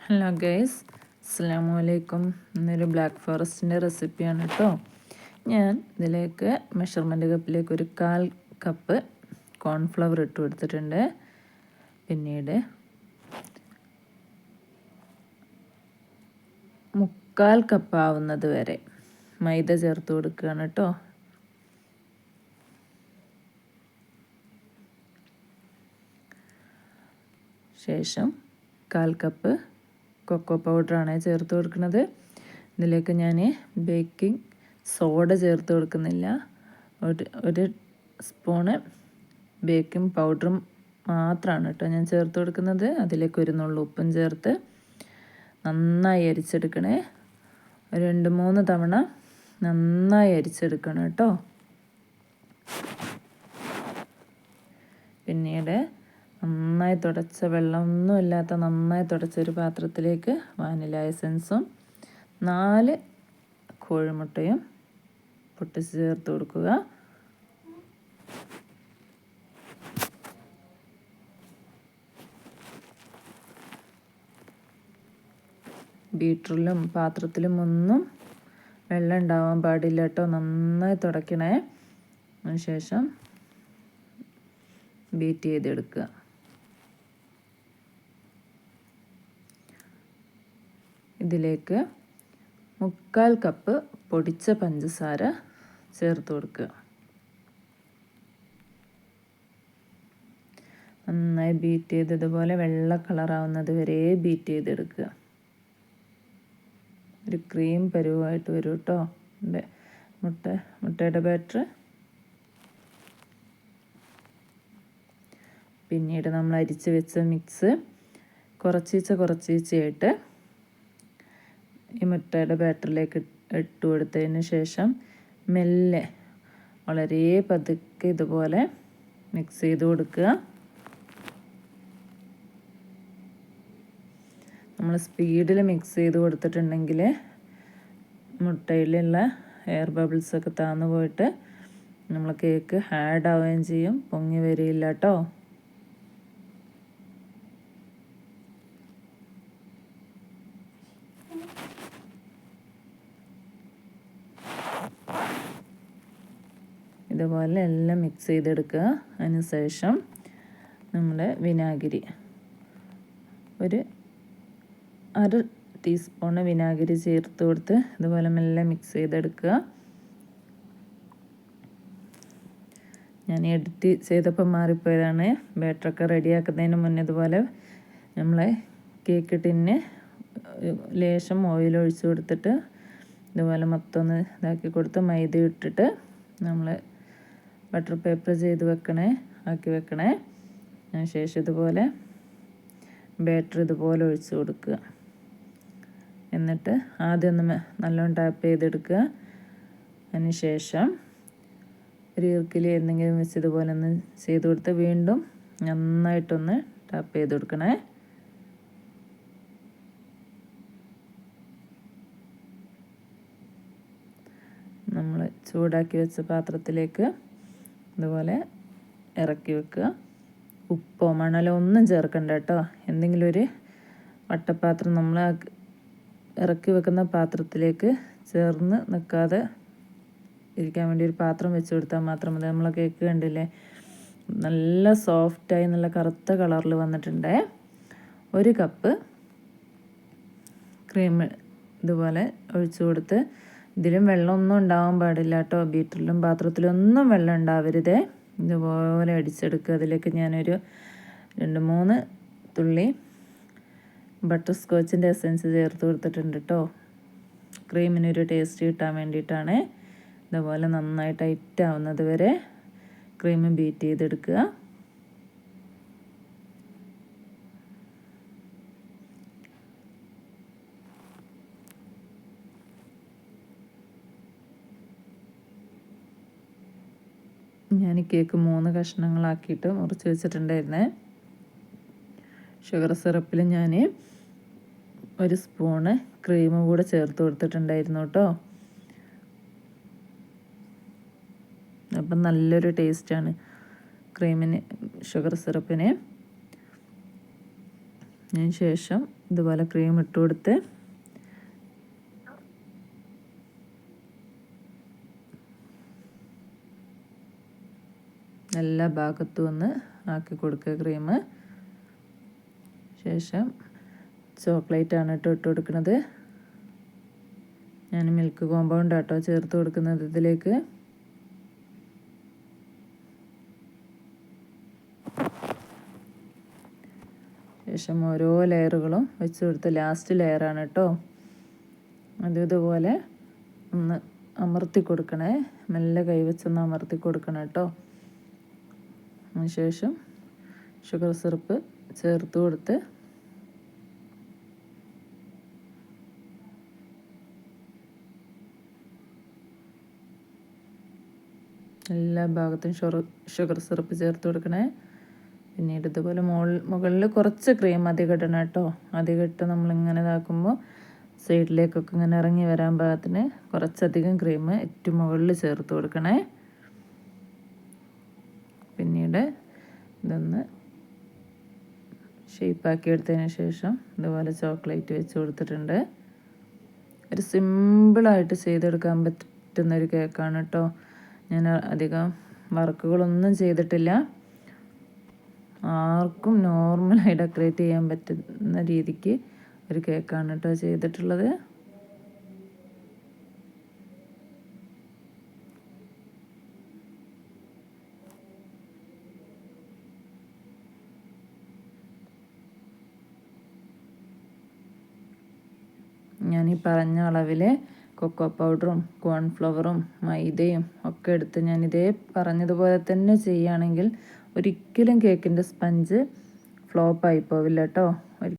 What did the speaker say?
Hello guys, അസ്സലാമു അലൈക്കും. ഇന്നൊരു ബ്ലാക്ക് ഫോറസ്റ്റിൻ്റെ റെസിപ്പിയാണ് കേട്ടോ. ഞാൻ ഇതിലേക്ക് മെഷർമെൻറ്റ് കപ്പിലേക്ക് ഒരു 1/4 കപ്പ് കോൺഫ്ലവർ ഇട്ട് കൊടുത്തിട്ടുണ്ട്. പിന്നീട് 3/4 കപ്പ് ആവുന്നത് വരെ മൈദ ചേർത്ത് കൊടുക്കുകയാണ് കേട്ടോ. ശേഷം 1/4 കപ്പ് കൊക്കോ പൗഡറാണ് ചേർത്ത് കൊടുക്കുന്നത്. ഇതിലേക്ക് ഞാൻ ബേക്കിംഗ് സോഡ ചേർത്ത് കൊടുക്കുന്നില്ല. ഒരു സ്പൂണ് ബേക്കിംഗ് പൗഡറും മാത്രമാണ് കേട്ടോ ഞാൻ ചേർത്ത് കൊടുക്കുന്നത്. അതിലേക്ക് ഒരു നുള്ളു ഉപ്പും ചേർത്ത് നന്നായി അരിച്ചെടുക്കണേ. 2-3 തവണ നന്നായി അരിച്ചെടുക്കണം കേട്ടോ. പിന്നീട് നന്നായി തുടച്ച വെള്ളമൊന്നും ഇല്ലാത്ത നന്നായി തുടച്ചൊരു പാത്രത്തിലേക്ക് വാനില എസൻസും 4 കോഴിമുട്ടയും പൊട്ടിച്ച് ചേർത്ത് കൊടുക്കുക. ബീറ്ററിലും പാത്രത്തിലും ഒന്നും വെള്ളം ഉണ്ടാവാൻ പാടില്ല കേട്ടോ. നന്നായി തുടയ്ക്കണേ. അതിനുശേഷം ബീറ്റ് ചെയ്തെടുക്കുക. ഇതിലേക്ക് 3/4 കപ്പ് പൊടിച്ച പഞ്ചസാര ചേർത്ത് കൊടുക്കുക. നന്നായി ബീറ്റ് ചെയ്തതുപോലെ വെള്ള കളറാവുന്നത് വരെ ബീറ്റ് ചെയ്തെടുക്കുക. ഒരു ക്രീം പരുവായിട്ട് വരും കേട്ടോ മുട്ടയുടെ ബാറ്റർ. പിന്നീട് നമ്മൾ അരിച്ച് വെച്ച മിക്സ് കുറച്ചീച്ചയായിട്ട് ഈ മുട്ടയുടെ ബാറ്ററിലേക്ക് ഇട്ട് കൊടുത്തതിന് ശേഷം മെല്ലെ വളരെ പതുക്കെ ഇതുപോലെ മിക്സ് ചെയ്ത് കൊടുക്കുക. നമ്മൾ സ്പീഡിൽ മിക്സ് ചെയ്ത് കൊടുത്തിട്ടുണ്ടെങ്കിൽ മുട്ടയിലുള്ള എയർ ബബിൾസൊക്കെ താന്നു പോയിട്ട് നമ്മൾ കേക്ക് ഹാർഡ് ആവുകയും ചെയ്യും, പൊങ്ങി വരില്ല കേട്ടോ. ഇതുപോലെ എല്ലാം മിക്സ് ചെയ്തെടുക്കുക. അതിനുശേഷം നമ്മുടെ വിനാഗിരി ഒരു 1/2 ടീസ്പൂണ് വിനാഗിരി ചേർത്ത് കൊടുത്ത് ഇതുപോലെ മെല്ലെ മിക്സ് ചെയ്തെടുക്കുക. ഞാൻ എഡിറ്റ് ചെയ്തപ്പോൾ മാറിപ്പോയതാണ്. ബാറ്ററൊക്കെ റെഡിയാക്കുന്നതിന് മുന്നേ ഇതുപോലെ നമ്മളെ കേക്ക് ടിന്ന് ലേശം ഓയിൽ ഒഴിച്ച് കൊടുത്തിട്ട് ഇതുപോലെ മൊത്തം ഒന്ന് ഇതാക്കി കൊടുത്ത് മൈദ ഇട്ടിട്ട് നമ്മൾ ബട്ടർ പേപ്പർ ചെയ്ത് ആക്കി വെക്കണേ. അതിനുശേഷം ഇതുപോലെ ബാറ്റർ ഇതുപോലെ ഒഴിച്ച് കൊടുക്കുക. എന്നിട്ട് ആദ്യം ഒന്ന് നല്ലോണം ടാപ്പ് ചെയ്തെടുക്കുക. അതിനുശേഷം ഒരു ഇറുക്കിൽ എന്തെങ്കിലും വെച്ച് ഇതുപോലെ ഒന്ന് ചെയ്ത് കൊടുത്ത് വീണ്ടും നന്നായിട്ടൊന്ന് ടാപ്പ് ചെയ്ത് കൊടുക്കണേ. നമ്മൾ ചൂടാക്കി വെച്ച പാത്രത്തിലേക്ക് ഇതുപോലെ ഇറക്കി വെക്കുക. ഉപ്പോ മണലോ ഒന്നും ചേർക്കണ്ട കേട്ടോ. എന്തെങ്കിലും ഒരു വട്ടപ്പാത്രം നമ്മൾ ഇറക്കി വെക്കുന്ന പാത്രത്തിലേക്ക് ചേർന്ന് നിൽക്കാതെ ഇരിക്കാൻ വേണ്ടി ഒരു പാത്രം വെച്ച് കൊടുത്താൽ മാത്രം മതി. നമ്മളെ കേക്ക് കണ്ടില്ലേ, നല്ല സോഫ്റ്റായി നല്ല കറുത്ത കളറിൽ വന്നിട്ടുണ്ട്. 1 കപ്പ് ക്രീം ഇതുപോലെ ഒഴിച്ചു കൊടുത്ത് ഇതിലും വെള്ളമൊന്നും ഉണ്ടാവാൻ പാടില്ല കേട്ടോ. ബീറ്ററിലും പാത്രത്തിലും ഒന്നും വെള്ളം ഉണ്ടാവരുതേ. ഇതുപോലെ അടിച്ചെടുക്കുക. അതിലേക്ക് ഞാനൊരു 2-3 തുള്ളി ബട്ടർ സ്കോച്ചിൻ്റെ എസൻസ് ചേർത്ത് കൊടുത്തിട്ടുണ്ട് കേട്ടോ. ക്രീമിനൊരു ടേസ്റ്റ് കിട്ടാൻ വേണ്ടിയിട്ടാണ്. ഇതുപോലെ നന്നായി ടൈറ്റ് ആവുന്നത് വരെ ക്രീം ബീറ്റ് ചെയ്തെടുക്കുക. ഞാൻ കേക്ക് 3 കഷ്ണങ്ങളാക്കിയിട്ട് മുറിച്ച് വെച്ചിട്ടുണ്ടായിരുന്നേ. ഷുഗർ സിറപ്പിൽ ഞാൻ 1 സ്പൂണ് ക്രീം കൂടെ ചേർത്ത് കൊടുത്തിട്ടുണ്ടായിരുന്നു കേട്ടോ. അപ്പം നല്ലൊരു ടേസ്റ്റാണ് ക്രീമിന്, ഷുഗർ സിറപ്പിന്. അതിന് ശേഷം ഇതുപോലെ ക്രീം ഇട്ട് കൊടുത്ത് എല്ലാ ഭാഗത്തും ഒന്ന് ആക്കി കൊടുക്കുക ക്രീം. ശേഷം ചോക്ലേറ്റാണ് ഇട്ട് കൊടുക്കുന്നത്. ഞാൻ മിൽക്ക് കോമ്പൗണ്ട് ആട്ടോ ചേർത്ത് കൊടുക്കുന്നത് ഇതിലേക്ക്. ശേഷം ഓരോ ലെയറുകളും വെച്ച് കൊടുത്ത് ലാസ്റ്റ് ലെയറാണ് കേട്ടോ. ഇതുപോലെ ഒന്ന് അമർത്തി കൊടുക്കണേ, മെല്ലെ കൈവച്ചൊന്ന് അമർത്തി കൊടുക്കണം കേട്ടോ. അതിനുശേഷം ഷുഗർ സിറപ്പ് ചേർത്ത് കൊടുത്ത് എല്ലാ ഭാഗത്തും ഷുഗർ സിറപ്പ് ചേർത്ത് കൊടുക്കണേ. പിന്നീട് ഇതുപോലെ മുകളിൽ കുറച്ച് ക്രീം അധികം ഇടണം കേട്ടോ. അധികം ഇട്ട് നമ്മളിങ്ങനെ ഇതാക്കുമ്പോൾ സൈഡിലേക്കൊക്കെ ഇങ്ങനെ ഇറങ്ങി വരാൻ പാകത്തിന് കുറച്ചധികം ക്രീം ഏറ്റവും മുകളിൽ ചേർത്ത് കൊടുക്കണേ. പിന്നീട് ഇതൊന്ന് ഷേപ്പാക്കി എടുത്തതിന് ശേഷം ഇതുപോലെ ചോക്ലേറ്റ് വെച്ച് കൊടുത്തിട്ടുണ്ട്. ഒരു സിമ്പിളായിട്ട് ചെയ്തെടുക്കാൻ പറ്റുന്നൊരു കേക്കാണ് കേട്ടോ. ഞാൻ അധികം വർക്കുകളൊന്നും ചെയ്തിട്ടില്ല. ആർക്കും നോർമലായി ഡെക്കറേറ്റ് ചെയ്യാൻ പറ്റുന്ന രീതിക്ക് ഒരു കേക്കാണ് കേട്ടോ ചെയ്തിട്ടുള്ളത്. ഞാൻ ഈ പറഞ്ഞ അളവിൽ കൊക്കോ പൗഡറും കോൺഫ്ലവറും മൈദയും ഒക്കെ എടുത്ത് ഞാൻ ഇതേ പറഞ്ഞതുപോലെ തന്നെ ചെയ്യുകയാണെങ്കിൽ ഒരിക്കലും കേക്കിൻ്റെ സ്പഞ്ച് ഫ്ലോപ്പായി പോവില്ല കേട്ടോ.